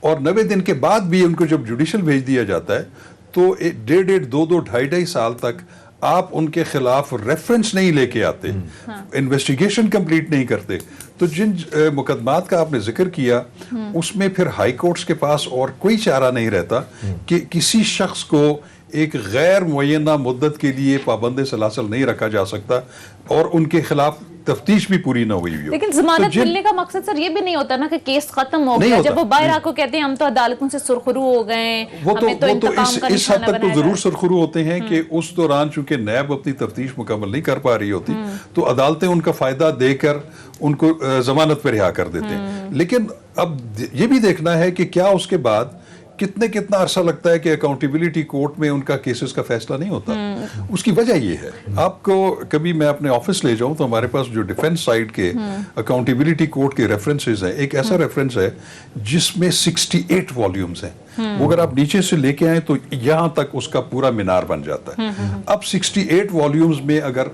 اور 90 دن کے بعد بھی ان کو جب جوڈیشل بھیج دیا جاتا ہے تو 1.5 2 2.5 سال تک آپ ان کے خلاف ریفرنس نہیں لے کے آتے، انویسٹیگیشن کمپلیٹ نہیں کرتے، تو جن مقدمات کا آپ نے ذکر کیا اس میں پھر ہائی کورٹس کے پاس اور کوئی چارہ نہیں رہتا کہ کسی شخص کو ایک غیر معینہ مدت کے لیے پابند سلاسل نہیں رکھا جا سکتا اور ان کے خلاف تفتیش بھی پوری نہ ہوئی ہو. لیکن ضمانت ملنے کا مقصد سر یہ بھی نہیں ہوتا نا کہ کیس ختم ہو گیا، جب وہ باہر آ کو کہتے ہیں ہم تو عدالتوں سے سرخرو ہو گئے، ہمیں تو انتقام کا اس حد تک تو ضرور سرخرو ہوتے ہیں کہ اس دوران چونکہ نیب اپنی تفتیش مکمل نہیں کر پا رہی ہوتی تو عدالتیں ان کا فائدہ دے کر ان کو ضمانت پر رہا کر دیتے ہیں. لیکن اب یہ بھی دیکھنا ہے کہ کیا اس کے بعد کتنا عرصہ لگتا ہے کہ اکاؤنٹیبلٹی کورٹ میں ان کا کیسز کا فیصلہ نہیں ہوتا. اس کی وجہ یہ ہے، آپ کو کبھی میں اپنے آفس لے جاؤں تو ہمارے پاس جو ڈیفنس سائڈ کے اکاؤنٹیبلٹی کورٹ کے ریفرنسز ہیں، ایک ایسا ریفرنس ہے جس میں 68 والیومز ہیں، وہ اگر آپ نیچے سے لے کے آئیں تو یہاں تک اس کا پورا مینار بن جاتا ہے. اب 68 والیومز میں اگر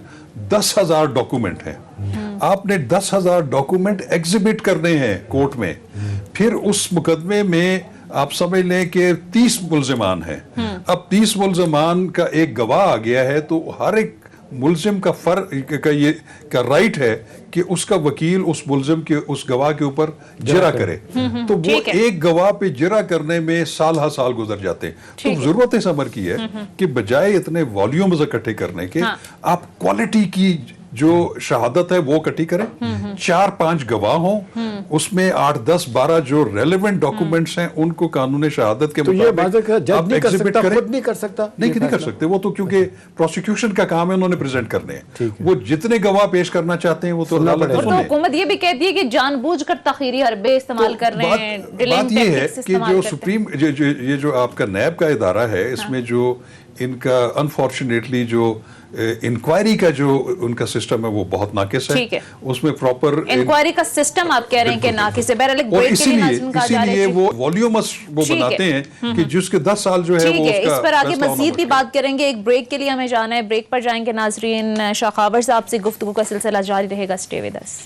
10,000 ڈاکومنٹ ہیں، آپ نے 10,000 ڈاکومنٹ ایگزیبٹ کرنے ہیں کورٹ میں، پھر اس مقدمے میں آپ سمجھ لیں کہ 30 ملزمان ہیں. اب 30 ملزمان کا ایک گواہ آ گیا ہے تو ہر ایک मुलजिम का का राइट है कि उसका वकील उस मुलजिम के उस गवाह के ऊपर जिरा करे, तो वो एक गवाह पे जिरा करने में साल हर साल गुजर जाते हैं। तो जरूरत इस अमर की है कि बजाय इतने वॉल्यूम्स इकट्ठे करने के आप क्वालिटी की जो शहादत है वो इकट्ठी करें, 4-5 गवाह हों, उसमें 8-10-12 जो रेलेवेंट डॉक्यूमेंट्स हैं उनको कानून शहादत के मुताबिक जज नहीं कर सकता, खुद नहीं कर सकता, नहीं कर सकते वो तो, क्योंकि प्रोसिक्यूशन का काम है उन्होंने प्रेजेंट करने हैं। वो जितने गवाह पेश करना चाहते हैं वो तो हुकूमत ये भी कहती है कि जानबूझकर तखीरी हरबे इस्तेमाल कर रहे हैं। बात ये है कि जो सुप्रीम ये जो आपका नैब का इदारा है, इसमें जो इनका अनफॉर्चुनेटली जो इंक्वायरी का जो उनका सिस्टम है वो बहुत नाकिस है। उसमें प्रॉपर इंक्वायरी का सिस्टम आप कह रहे हैं कि नाकिस है। और इसीलिए वो वॉल्यूमस वो बनाते हैं कि जिसके 10 साल जो है वो उसका इस पर आगे मजीद भी बात करेंगे। एक ब्रेक के लिए हमें जाना है, ब्रेक पर जाएंगे नाजरीन। शाह खावर साहब से गुफ्तगू का सिलसिला जारी रहेगा, स्टे विद अस।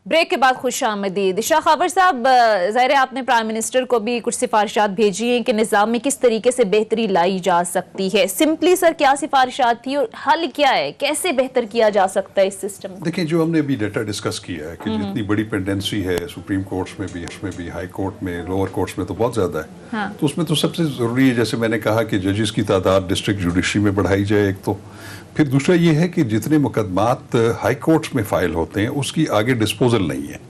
ब्रेक के बाद खुश आमदीद। शाह खावर साहब, ज़ाहिर है आपने प्राइम मिनिस्टर को भी कुछ सिफारिशात भेजी हैं कि निज़ाम में किस तरीके से बेहतरी लाई जा सकती है। सिंपली सर क्या सिफारिशात थी और हल क्या है, कैसे बेहतर किया जा सकता है इस सिस्टम को? देखिए, जो हमने अभी डेटा डिस्कस किया है कि जितनी बड़ी पेंडेंसी है सुप्रीम कोर्ट्स में भी, हाई कोर्ट में, लोअर कोर्ट्स में तो बहुत ज़्यादा है। तो उसमें तो सबसे ज़रूरी है, जैसे मैंने कहा, कि जजेस की तादाद डिस्ट्रिक्ट जुडिशरी में बढ़ाई जाए एक तो। फिर दूसरा ये है कि जितने मुकदमात हाई कोर्ट्स में फाइल होते हैं उसकी आगे डिस्पोजल नहीं है,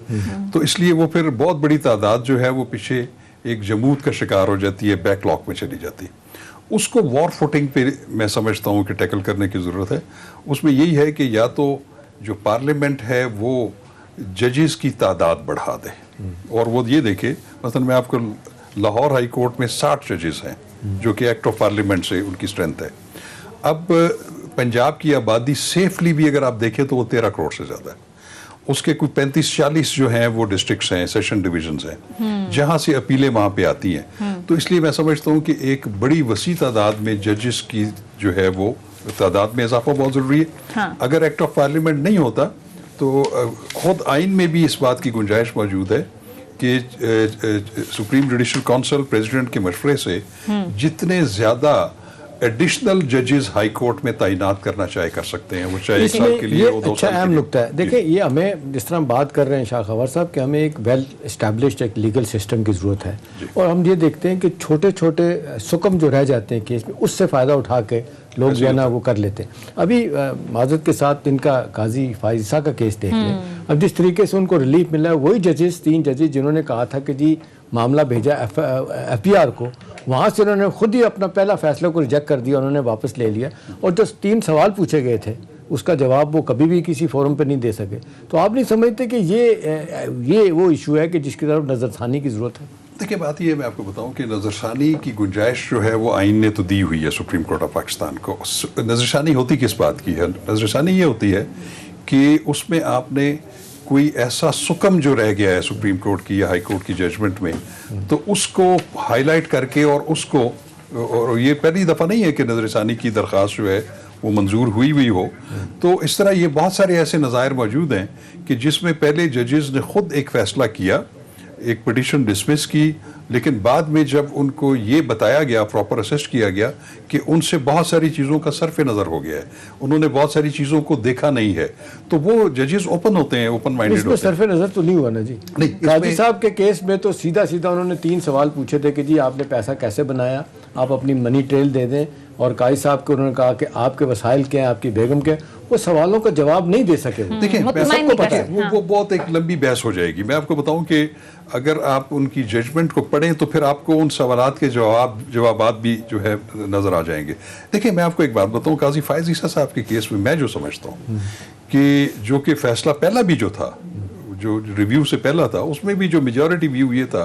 तो इसलिए वो फिर बहुत बड़ी तादाद जो है वो पीछे एक जमूद का शिकार हो जाती है, बैकलॉग में चली जाती है। उसको वॉर फुटिंग पे मैं समझता हूँ कि टैकल करने की ज़रूरत है। उसमें यही है कि या तो जो पार्लियामेंट है वो जजेस की तादाद बढ़ा दे, और वो ये देखे, मतलब मैं आपको लाहौर हाई कोर्ट में 60 जजेस हैं जो कि एक्ट ऑफ पार्लियामेंट से उनकी स्ट्रेंथ है। अब पंजाब की आबादी सेफली भी अगर आप देखें तो वो 13 करोड़ से ज़्यादा है। उसके कुछ 35-40 जो हैं वो डिस्ट्रिक्ट्स हैं, सेशन डिविजन्स हैं, जहाँ से अपीलें वहाँ पे आती हैं। तो इसलिए मैं समझता हूँ कि एक बड़ी वसी तादाद में जजेस की जो है वो तादाद में इजाफा बहुत ज़रूरी है। अगर एक्ट ऑफ पार्लियामेंट नहीं होता तो खुद आइन में भी इस बात की गुंजाइश मौजूद है कि सुप्रीम जुडिशल काउंसिल प्रेसिडेंट के मशवरे से जितने ज़्यादा एडिशनल जजेस हाई कोर्ट में तैनात करना चाहे कर सकते हैं, वो चाहे 1 साल के लिए, वो 2 साल के लिए। अहम नुकता है। देखिए, ये हमें जिस तरह हम बात कर रहे हैं शाह खावर साहब कि हमें एक वेल एस्टैब्लिश्ड एक लीगल सिस्टम की ज़रूरत है, और हम ये देखते हैं कि छोटे छोटे सुकम जो रह जाते हैं केस में, उससे फ़ायदा उठा के लोग जो है ना वो कर लेते हैं। अभी माजरत के साथ इनका काजी फाइजा का केस देख लें। अब जिस तरीके से उनको रिलीफ मिला है, वही जजेस 3 जजेस जिन्होंने कहा था कि जी मामला भेजा FPR को, वहाँ से उन्होंने खुद ही अपना पहला फैसला को रिजेक्ट कर दिया, उन्होंने वापस ले लिया, और जो 3 सवाल पूछे गए थे उसका जवाब वो कभी भी किसी फोरम पे नहीं दे सके। तो आप नहीं समझते कि ये वो इशू है कि जिसकी तरफ नज़रसानी की ज़रूरत है? देखिए, बात ये है, मैं आपको बताऊं कि नज़रसानी की गुंजाइश जो है वो आइन ने तो दी हुई है सुप्रीम कोर्ट ऑफ पाकिस्तान को। नज़रसानी होती किस बात की है? नज़रसानी ये होती है कि उसमें आपने कोई ऐसा सुकम जो रह गया है सुप्रीम कोर्ट की या हाई कोर्ट की जजमेंट में, तो उसको हाईलाइट करके और उसको, और ये पहली दफ़ा नहीं है कि नज़रसानी की दरख्वास्त जो है वो मंजूर हुई हो। तो इस तरह ये बहुत सारे ऐसे नज़ायर मौजूद हैं कि जिसमें पहले जजेस ने खुद एक फ़ैसला किया, एक पिटीशन डिसमिस की, लेकिन बाद में जब उनको ये बताया गया, प्रॉपर असेस किया गया कि उनसे बहुत सारी चीज़ों का सरफ नज़र हो गया है, उन्होंने बहुत सारी चीज़ों को देखा नहीं है, तो वो जजेस ओपन होते हैं, ओपन माइंडेड होते हैं। सरफ नज़र तो नहीं हुआ ना जी। नहीं, काजी साहब के केस में तो सीधा उन्होंने 3 सवाल पूछे थे कि जी आपने पैसा कैसे बनाया, आप अपनी मनी ट्रेल दे दें, और काजी साहब को उन्होंने कहा कि आपके वसाइल क्या हैं, आपकी बेगम क्या, वो सवालों का जवाब नहीं दे सके। देखिए, सबको पता है वो बहुत एक लंबी बहस हो जाएगी। मैं आपको बताऊं कि अगर आप उनकी जजमेंट को पढ़ें तो फिर आपको उन सवालात के जवाबात भी जो है नज़र आ जाएंगे। देखिए, मैं आपको एक बात बताऊं, काजी फायज़ साहब के केस में मैं जो समझता हूँ कि जो कि फैसला पहला भी जो था, जो रिव्यू से पहला था, उसमें भी जो मेजॉरिटी व्यू ये था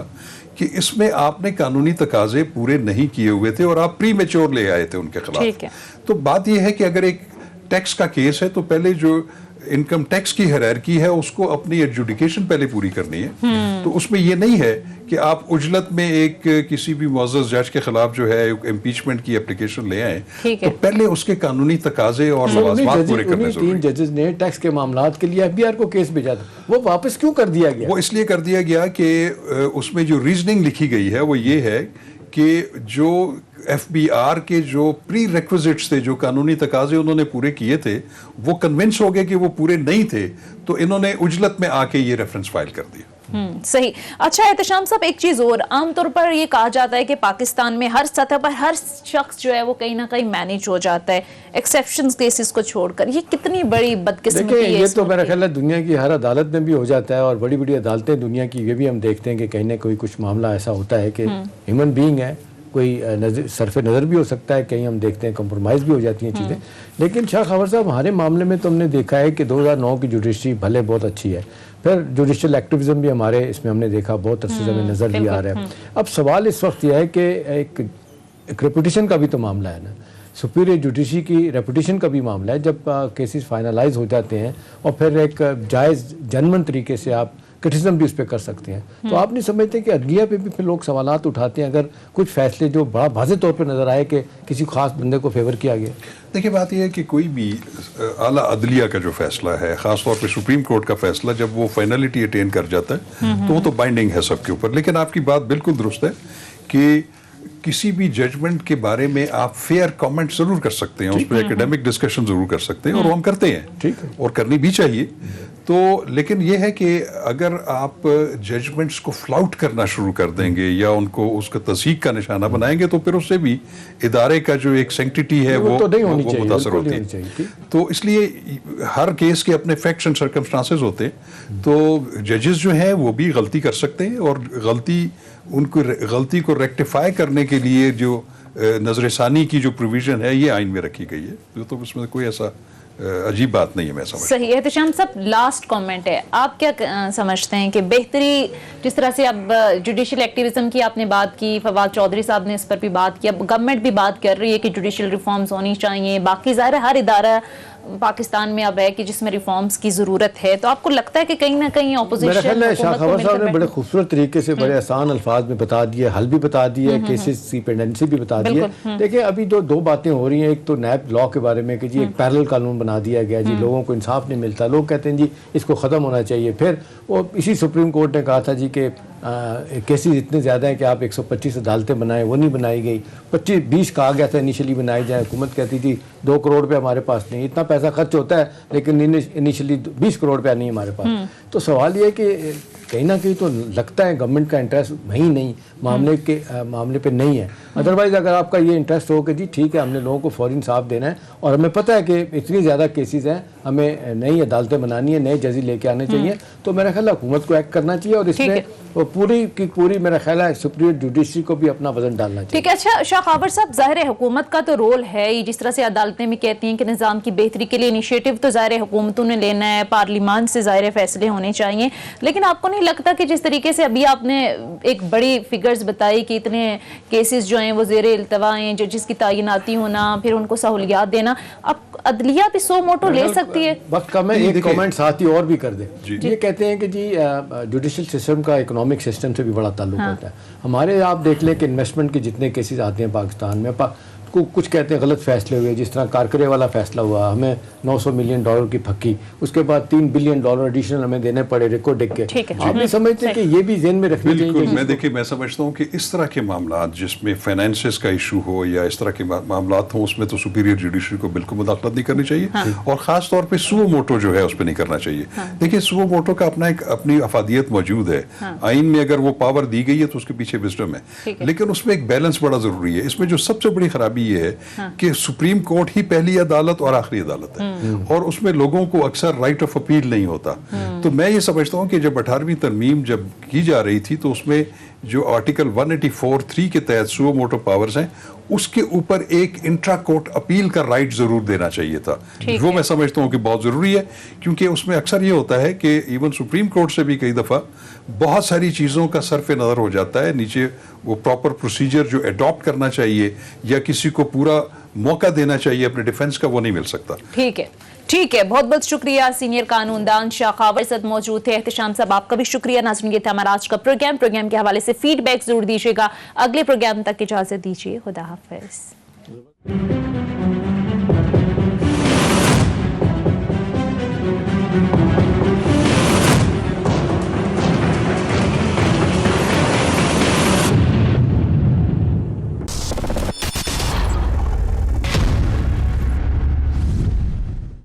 कि इसमें आपने कानूनी तकाजे पूरे नहीं किए हुए थे और आप प्री मैच्योर ले आए थे उनके खिलाफ। तो बात यह है कि अगर एक टैक्स का केस है तो पहले जो इनकम टैक्स की हायरार्की है उसको अपनी एडजुडिकेशन पहले पूरी करनी है। तो उसमें ये नहीं है कि आप उजलत में एक किसी भी मुअज़्ज़ज़ जज के खिलाफ जो है इम्पीचमेंट की एप्लीकेशन ले आए, तो पहले उसके कानूनी तकाजे और लवाज़मात पूरे करने ज़रूरी। 3 जजेस ने टैक्स के मामलात के लिए एफबीआर को केस भेजा था, वो वापस क्यों कर दिया गया? वो इसलिए कर दिया गया कि उसमें जो रीजनिंग लिखी गई है वो ये है कि जो एफबीआर के जो प्री रिक्विजिट्स थे, जो कानूनी तकाजे उन्होंने पूरे किए थे, वो कन्विंस हो गए कि वो पूरे नहीं थे, तो इन्होंने उजलत में आके ये रेफरेंस फाइल कर दिया। सही। अच्छा एहतशाम साहब, एक चीज और, आमतौर पर ये कहा जाता है कि पाकिस्तान में हर सतह पर हर शख्स जो है वो कहीं ना कहीं मैनेज हो जाता है, एक्सेप्शंस केसेस को छोड़कर। ये कितनी बड़ी बदकिस्मती है। ये तो मेरा ख्याल है दुनिया की हर अदालत में भी हो जाता है, और बड़ी बड़ी अदालतें दुनिया की ये भी हम देखते हैं कि कहीं ना कोई कुछ मामला ऐसा होता है कि ह्यूमन बीइंग है, कोई सरफ नज़र भी हो सकता है, कहीं हम देखते हैं कंप्रोमाइज़ भी हो जाती हैं चीज़ें। लेकिन शाह खबर साहब, हमारे मामले में तो हमने देखा है कि 2009 की जुडिशरी भले बहुत अच्छी है, फिर जुडिशल एक्टिविज्म भी हमारे इसमें हमने देखा बहुत अरसे से हमें नज़र भी आ रहा है। अब सवाल इस वक्त यह है कि एक रेपुटेशन का भी तो मामला है ना, सुपीरियर जुडिशरी की रेपुटेशन का भी मामला है। जब केसेस फाइनलाइज हो जाते हैं और फिर एक जायज़ जनमन तरीके से आप क्रिटिसिज्म भी उस पर कर सकते हैं, तो आप नहीं समझते कि अदलिया पे भी फिर लोग सवालात उठाते हैं अगर कुछ फैसले जो बड़ा वाज़ेह तौर पर नज़र आए कि किसी खास बंदे को फेवर किया गया? देखिए, बात यह है कि कोई भी आला अदलिया का जो फैसला है, ख़ासतौर पे सुप्रीम कोर्ट का फैसला, जब वो फाइनलिटी अटेन कर जाता है तो वो तो बाइंडिंग है सबके ऊपर। लेकिन आपकी बात बिल्कुल दुरुस्त है कि किसी भी जजमेंट के बारे में आप फेयर कमेंट जरूर कर सकते हैं, उस पर एकेडमिक डिस्कशन जरूर कर सकते हैं, और वो हम करते हैं, ठीक है, और करनी भी चाहिए। तो लेकिन ये है कि अगर आप जजमेंट्स को फ्लाउट करना शुरू कर देंगे या उनको उसका तस्हीक का निशाना बनाएंगे, तो फिर उससे भी इदारे का जो एक सैंक्टिटी है वो मुतासर होती है। तो इसलिए हर केस के अपने फैक्ट्स एंड सर्कमस्टांसेस होते हैं। तो जजेस जो हैं वो भी गलती कर सकते हैं, और गलती को रेक्टिफाई करने के लिए जो नजरसानी की जो प्रोविजन है ये आइन में रखी गई है, तो उसमें कोई ऐसा अजीब बात नहीं है, मैं समझता हूं। सही। एहतशाम साहब, लास्ट कमेंट है, आप क्या समझते हैं कि बेहतरी, जिस तरह से अब जुडिशल एक्टिविज्म की आपने बात की, फवाद चौधरी साहब ने इस पर भी बात की, अब गवर्नमेंट भी बात कर रही है कि जुडिशल रिफॉर्म्स होनी चाहिए, बाकी ज़ाहिर है हर इदारा पाकिस्तान में अब है कि जिसमें रिफॉर्म्स की ज़रूरत है, तो आपको लगता है कि कहीं ना कहीं ऑपोजिशन? मेरा ख्याल है शाह खबर साहब ने बड़े खूबसूरत तरीके से बड़े आसान अल्फाज में बता दिए, हल भी बता दिए, केसेस की पेंडेंसी भी बता दिए। देखिए, अभी जो दो बातें हो रही हैं, एक तो नैब लॉ के बारे में कि जी एक पैरेलल कानून बना दिया गया, जी लोगों को इंसाफ नहीं मिलता, लोग कहते हैं जी इसको ख़त्म होना चाहिए। फिर वो इसी सुप्रीम कोर्ट ने कहा था जी कि केसेस इतने ज़्यादा हैं कि आप 125 अदालतें बनाएं, वो नहीं बनाई गई। 25-20 कहा गया था इनिशियली बनाई जाए, हुकूमत कहती थी 2 करोड़ रुपया हमारे पास नहीं, इतना पैसा खर्च होता है, लेकिन इनिशियली 20 करोड़ रुपया नहीं हमारे पास। तो सवाल ये है कि कहीं ना कहीं तो लगता है गवर्नमेंट का इंटरेस्ट वहीं नहीं, मामले पे नहीं है। अदरवाइज़ अगर आपका ये इंटरेस्ट हो कि जी ठीक है हमने लोगों को फौरी इंसाफ देना है, और हमें पता है कि इतनी ज़्यादा केसेस हैं, हमें नई अदालतें बनानी है, नए जज लेके आने चाहिए, तो मेरा ख्याल है हुकूमत को एक्ट करना चाहिए, और इसमें पूरी की पूरी मेरा ख्याल है सुप्रीम जुडिशरी को भी अपना वजन डालना चाहिए। ठीक है। अच्छा शाह खबर साहब, ज़ाहिर है हुकूमत का तो रोल है ही, जिस तरह से अदालतें भी कहती हैं कि निज़ाम की बेहतरी के लिए इनिशिएटिव तो ज़ाहिर है हुकूमतों ने लेना है, पार्लियामान से ज़ाहिर फैसले होने चाहिए, लेकिन आपको नहीं लगता कि जिस तरीके से अभी आपने एक बड़ी फिगर्स बताई कि इतने केसेस जो हैं वो ज़ेरे इल्तवा हैं, जजिस की तैनाती होना, फिर उनको सहूलियात देना, अब अदलिया भी सो मोटो ले सकती है? वक्त कम है, एक कमेंट साथ ही और भी कर दे। ये कहते हैं कि जी जुडिशल सिस्टम का इकोनॉमिक सिस्टम से भी बड़ा ताल्लुक होता है। हमारे आप देख लें कि इन्वेस्टमेंट के जितने केसेस आते हैं पाकिस्तान में, कुछ कहते हैं गलत फैसले हुए, जिस तरह कारकरे वाला फैसला हुआ, हमें $900 मिलियन की फक्की, उसके बाद $3 बिलियन एडिशनल हमें देने पड़े रिको डेक के। आप नहीं समझते कि ये भी ज़हन में रखनी चाहिए? मैं समझता हूँ कि इस तरह के मामला जिसमें फाइनेंसेस का इशू हो या इस तरह के मामला हो, उसमें तो सुपीरियर जुडिशरी को बिल्कुल मुदाखलत नहीं करनी चाहिए, और ख़ास तौर पर सुओ मोटो जो है उस पर नहीं करना चाहिए। देखिए, सुओ मोटो का अपनी अफादियत मौजूद है, आइन में अगर वो पावर दी गई है तो उसके पीछे विजडम है, लेकिन उसमें एक बैलेंस बड़ा ज़रूरी है। इसमें जो सबसे बड़ी खराबी ये है कि सुप्रीम कोर्ट ही पहली अदालत और आखिरी अदालत है, और उसमें लोगों को अक्सर राइट ऑफ अपील नहीं होता। तो मैं ये समझता हूँ कि जब 18वीं तरमीम जब की जा रही थी, तो उसमें जो आर्टिकल 184(3) के तहत सुओ मोटो पावर्स हैं, उसके ऊपर एक इंट्रा कोर्ट अपील का राइट जरूर देना चाहिए था। वो मैं समझता हूँ कि बहुत ज़रूरी है, क्योंकि उसमें अक्सर ये होता है कि इवन सुप्रीम कोर्ट से भी कई दफ़ा बहुत सारी चीज़ों का सरफ नज़र हो जाता है, नीचे वो प्रॉपर प्रोसीजर जो अडॉप्ट करना चाहिए या किसी को पूरा मौका देना चाहिए अपने डिफेंस का, वो नहीं मिल सकता। ठीक है, बहुत बहुत शुक्रिया। सीनियर कानूनदान शाह खावर साहब मौजूद थे। एहतशाम साहब आपका भी शुक्रिया। नाज़रीन, ये था हमारा आज का प्रोग्राम के हवाले से फीडबैक जरूर दीजिएगा। अगले प्रोग्राम तक इजाजत दीजिए। खुदा हाफिज।